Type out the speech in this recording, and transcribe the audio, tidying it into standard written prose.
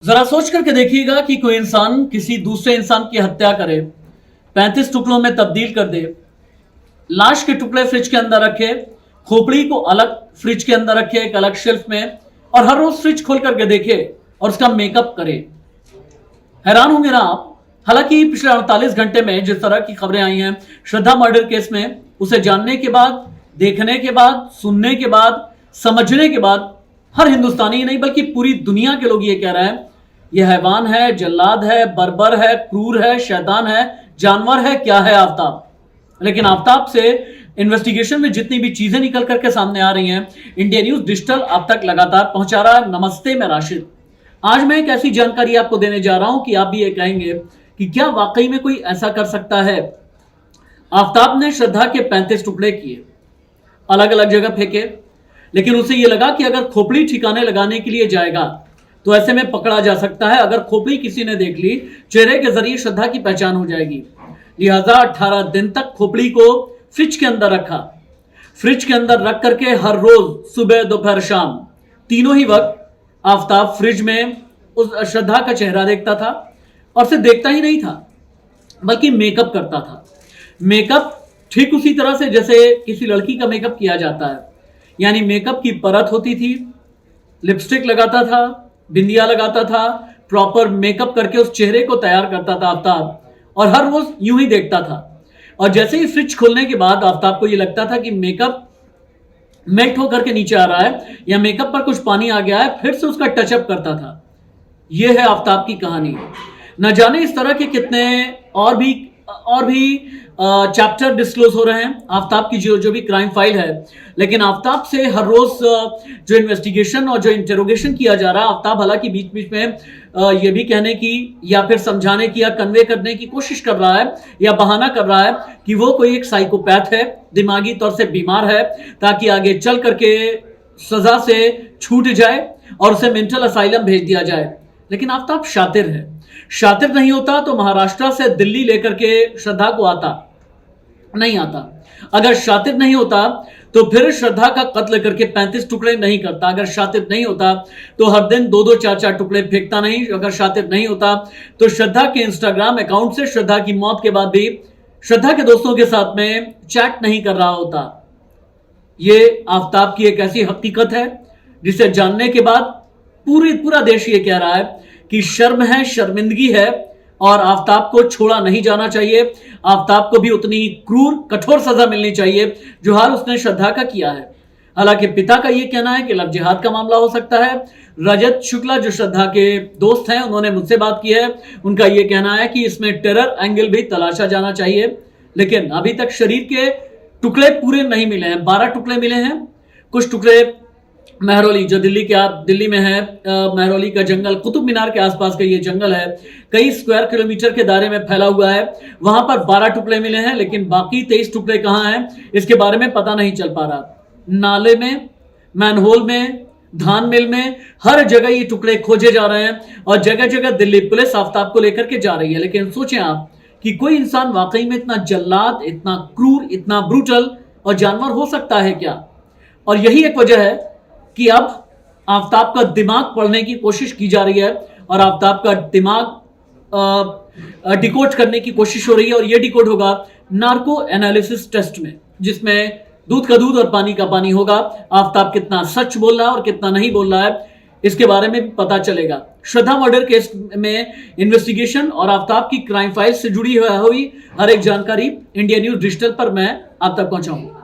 जरा सोच करके देखिएगा कि कोई इंसान किसी दूसरे इंसान की हत्या करे, 35 टुकड़ों में तब्दील कर दे, लाश के टुकड़े फ्रिज के अंदर रखे, खोपड़ी को अलग फ्रिज के अंदर रखे एक अलग शेल्फ में, और हर रोज फ्रिज खोल करके देखे और उसका मेकअप करे। हैरान होंगे ना आप। हालांकि पिछले 48 घंटे में जिस तरह की खबरें आई हैं श्रद्धा मर्डर केस में, उसे जानने के बाद, देखने के बाद, सुनने के बाद, समझने के बाद हर हिंदुस्तानी ही नहीं बल्कि पूरी दुनिया के लोग ये कह रहे हैं यह हैवान है, जल्लाद है, बर्बर है, क्रूर है, शैतान है, जानवर है, क्या है आफ्ताब। लेकिन आफ्ताब से इन्वेस्टिगेशन में जितनी भी चीजें निकल करके सामने आ रही हैं, इंडिया न्यूज डिजिटल आप तक लगातार पहुंचा रहा है। नमस्ते, मैं राशिद। आज मैं एक ऐसी जानकारी आपको देने जा रहा हूं कि आप भी ये कहेंगे कि क्या वाकई में कोई ऐसा कर सकता है। आफ्ताब ने श्रद्धा के 35 टुकड़े किए, अलग अलग जगह फेंके, लेकिन उसे यह लगा कि अगर खोपड़ी ठिकाने लगाने के लिए जाएगा तो ऐसे में पकड़ा जा सकता है। अगर खोपड़ी किसी ने देख ली, चेहरे के जरिए श्रद्धा की पहचान हो जाएगी। लिहाजा 18 दिन तक खोपड़ी को फ्रिज के अंदर रखा। फ्रिज के अंदर रख करके हर रोज सुबह, दोपहर, शाम तीनों ही वक्त आफ्ताब फ्रिज में उस श्रद्धा का चेहरा देखता था, और सिर्फ देखता ही नहीं था बल्कि मेकअप करता था। मेकअप ठीक उसी तरह से जैसे किसी लड़की का मेकअप किया जाता है, यानी मेकअप की परत होती थी, लिपस्टिक लगाता था, बिंदिया लगाता था, प्रॉपर मेकअप करके उस चेहरे को तैयार करता था आफ्ताब, और हर रोज यूं ही देखता था। और जैसे ही फ्रिज खोलने के बाद आफ्ताब को यह लगता था कि मेकअप मेल्ट होकर के नीचे आ रहा है या मेकअप पर कुछ पानी आ गया है, फिर से उसका टचअप करता था। यह है आफ्ताब की कहानी। न जाने इस तरह के कितने और भी चैप्टर डिस्क्लोज हो रहे हैं आफ्ताब की जो भी क्राइम फाइल है। लेकिन आफ्ताब से हर रोज जो इन्वेस्टिगेशन और जो इंटेरोगेशन किया जा रहा है, आफ्ताब हालांकि बीच बीच में ये भी कहने की या फिर समझाने की या कन्वे करने की कोशिश कर रहा है या बहाना कर रहा है कि वो कोई एक साइकोपैथ है, दिमागी तौर से बीमार है, ताकि आगे चल करके सजा से छूट जाए और उसे मेंटल असाइलम भेज दिया जाए। लेकिन आफ्ताब शातिर है। शातिर नहीं होता तो महाराष्ट्र से दिल्ली लेकर के श्रद्धा को नहीं आता। अगर शातिर नहीं होता तो फिर श्रद्धा का कत्ल करके 35 टुकड़े नहीं करता। अगर शातिर नहीं होता तो हर दिन 2-2, 4-4 टुकड़े फेंकता नहीं। अगर शातिर नहीं होता तो श्रद्धा के इंस्टाग्राम अकाउंट से श्रद्धा की मौत के बाद भी श्रद्धा के दोस्तों के साथ में चैट नहीं कर रहा होता। ये आफ्ताब की एक ऐसी हकीकत है जिसे जानने के बाद पूरा देश ये कह रहा है कि शर्म है, शर्मिंदगी है, और आफ्ताब को छोड़ा नहीं जाना चाहिए। आफ्ताब को भी उतनी क्रूर, कठोर सजा मिलनी चाहिए जो हाल उसने श्रद्धा का किया है। हालांकि पिता का यह कहना है कि लव जिहाद का मामला हो सकता है। रजत शुक्ला जो श्रद्धा के दोस्त हैं, उन्होंने मुझसे बात की है। उनका यह कहना है कि इसमें टेरर एंगल भी तलाशा जाना चाहिए। लेकिन अभी तक शरीर के टुकड़े पूरे नहीं मिले हैं। 12 टुकड़े मिले हैं। कुछ टुकड़े महरौली, जो दिल्ली में है, महरौली का जंगल, कुतुब मीनार के आसपास का ये जंगल है, कई स्क्वायर किलोमीटर के दायरे में फैला हुआ है। वहां पर 12 टुकड़े मिले हैं, लेकिन बाकी 23 टुकड़े कहां हैं इसके बारे में पता नहीं चल पा रहा। नाले में, मैनहोल में, धान मिल में, हर जगह ये टुकड़े खोजे जा रहे हैं, और जगह जगह दिल्ली पुलिस आफ्ताब को लेकर के जा रही है। लेकिन सोचें आप कि कोई इंसान वाकई में इतना जल्लाद, इतना क्रूर, इतना ब्रूटल और जानवर हो सकता है क्या? और यही एक वजह है कि अब आफ्ताब का दिमाग पढ़ने की कोशिश की जा रही है, और आफ्ताब का दिमाग डिकोड करने की कोशिश हो रही है। और यह डिकोड होगा नार्को एनालिसिस टेस्ट में, जिसमें दूध का दूध और पानी का पानी होगा। आफ्ताब कितना सच बोल रहा है और कितना नहीं बोल रहा है, इसके बारे में भी पता चलेगा। श्रद्धा मर्डर केस में इन्वेस्टिगेशन और आफ्ताब की क्राइम फाइल से जुड़ी हुई हर एक जानकारी इंडिया न्यूज डिजिटल पर मैं आप तक पहुंचाऊंगा।